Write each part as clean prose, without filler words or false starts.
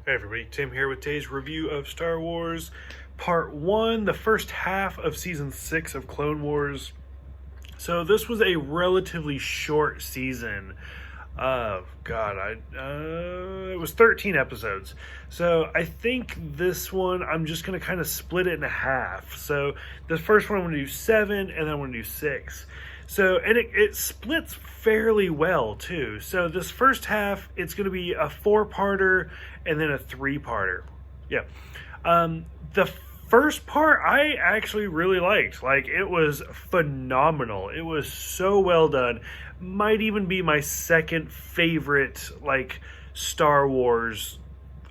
Hey everybody, Tim here with today's review of Star Wars Part 1, the first half of Season 6 of Clone Wars. So this was a relatively short season. It was 13 episodes. So I think this one, I'm just going to kind of split it in half. So the first one I'm going to do 7, and then I'm going to do 6. So, and it splits fairly well, too. So this first half, it's going to be a 4-parter and then a 3-parter. Yeah. The first part, I actually really liked. Like, it was phenomenal. It was so well done. Might even be my second favorite, like, Star Wars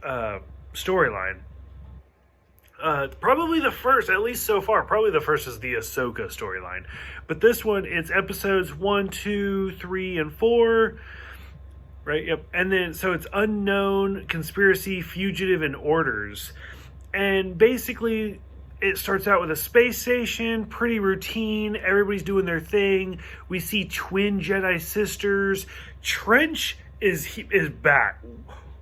storyline. Probably the first, at least so far, probably the first is the Ahsoka storyline. But this one, it's episodes 1, 2, 3, and 4. Right, yep. And then, so it's Unknown, Conspiracy, Fugitive, and Orders. And basically, it starts out with a space station, pretty routine. Everybody's doing their thing. We see twin Jedi sisters. Trench is back.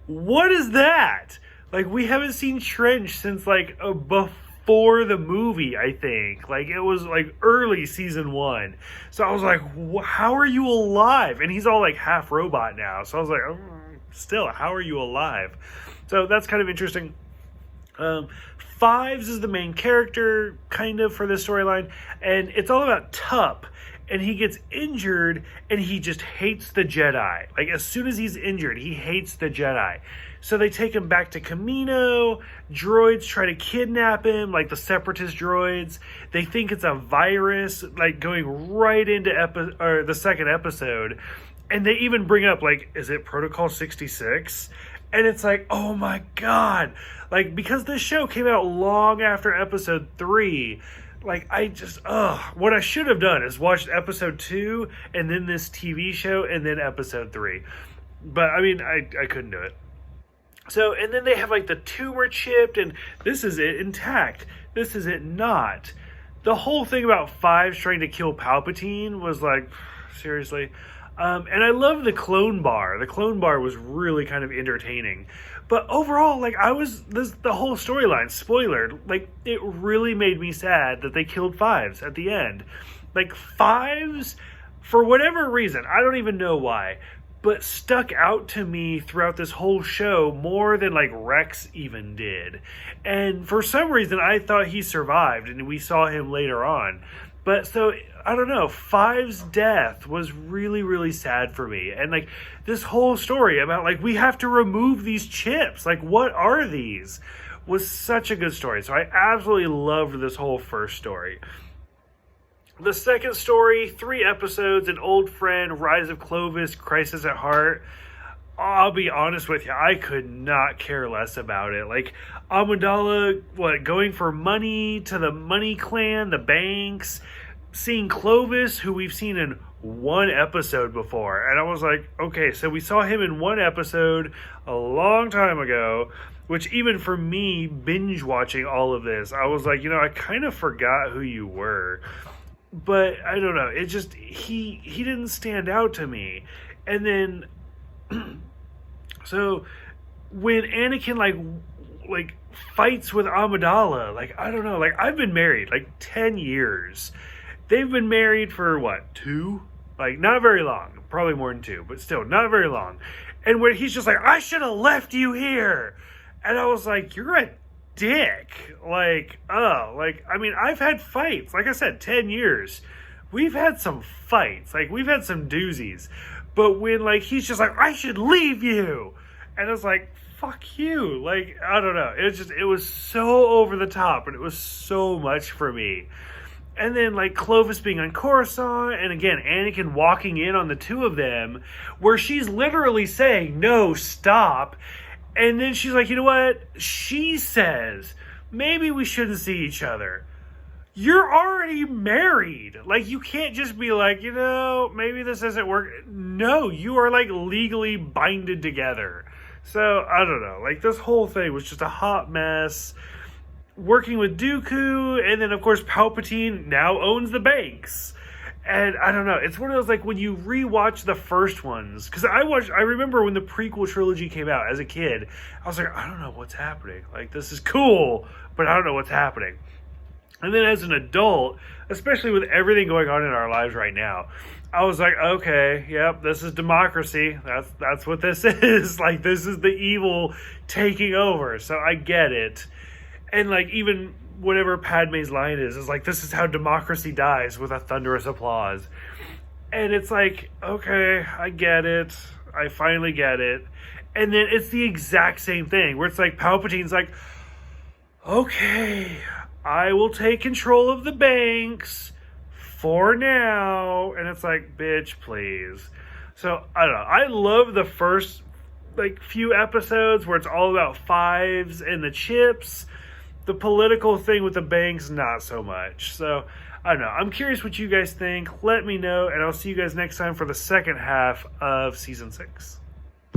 What is that? Like, we haven't seen Trench since, like, before the movie, I think. Like, it was, like, early season 1. So I was like, how are you alive? And he's all, like, half robot now. So I was like, still, how are you alive? So that's kind of interesting. Fives is the main character, kind of, for this storyline. And it's all about Tup. And he gets injured, and he just hates the Jedi. Like, as soon as he's injured, he hates the Jedi. So they take him back to Kamino. Droids try to kidnap him, like the Separatist droids. They think it's a virus, like, going right into the second episode. And they even bring up, like, is it Protocol 66? And it's like, oh my god. Like, because this show came out long after episode 3... Like, what I should have done is watched episode 2 and then this TV show and then episode 3. But, I mean, I couldn't do it. So, and then they have, like, the tumor chipped, and this is it intact. This is it not. The whole thing about Fives trying to kill Palpatine was like, seriously? And I love the clone bar. The clone bar was really kind of entertaining. But overall, like, the whole storyline, spoiler, like, it really made me sad that they killed Fives at the end. Like, Fives, for whatever reason, I don't even know why, but stuck out to me throughout this whole show more than, like, Rex even did. And for some reason, I thought he survived, and we saw him later on. But so, I don't know, Fives' death was really, really sad for me. And, like, this whole story about, like, we have to remove these chips. Like, what are these? Was such a good story. So I absolutely loved this whole first story. The second story, 3 episodes, An Old Friend, Rise of Clovis, Crisis at Heart. I'll be honest with you, I could not care less about it. Like, Amidala, going for money to the Money Clan, the banks, seeing Clovis, who we've seen in 1 episode before. And I was like, okay, so we saw him in 1 episode a long time ago, which even for me, binge watching all of this, I was like, I kind of forgot who you were. But I don't know, it just, he didn't stand out to me. And then, so when Anakin like fights with Amidala, like, I don't know, like, I've been married like 10 years. They've been married for 2? Like, not very long. Probably more than 2, but still not very long. And where he's just like, I should have left you here. And I was like, you're a dick. Like, I mean, I've had fights. Like I said, 10 years. We've had some fights. Like, we've had some doozies. But when, like, he's just like, I should leave you. And it's like, fuck you. Like, I don't know. It was so over the top. And it was so much for me. And then, like, Clovis being on Coruscant, and again, Anakin walking in on the 2 of them, where she's literally saying, no, stop. And then she's like, you know what? She says, maybe we shouldn't see each other. You're already married. Like, you can't just be like, maybe this doesn't work. No, you are, like, legally binded together. So, I don't know. Like, this whole thing was just a hot mess. Working with Dooku, and then, of course, Palpatine now owns the banks. And I don't know, it's one of those, like, when you rewatch the first ones, because I remember when the prequel trilogy came out as a kid, I was like, I don't know what's happening. Like, this is cool, but I don't know what's happening. And then as an adult, especially with everything going on in our lives right now, I was like, okay, yep, this is democracy. That's what this is. Like, this is the evil taking over. So I get it. And, like, even whatever Padme's line is like, this is how democracy dies, with a thunderous applause. And it's like, okay, I get it. I finally get it. And then it's the exact same thing, where it's like Palpatine's like, okay, I will take control of the banks for now. And it's like, bitch, please. So, I don't know. I love the first, like, few episodes where it's all about fives and the chips. The political thing with the banks, not so much. So, I don't know. I'm curious what you guys think. Let me know, and I'll see you guys next time for the second half of Season 6.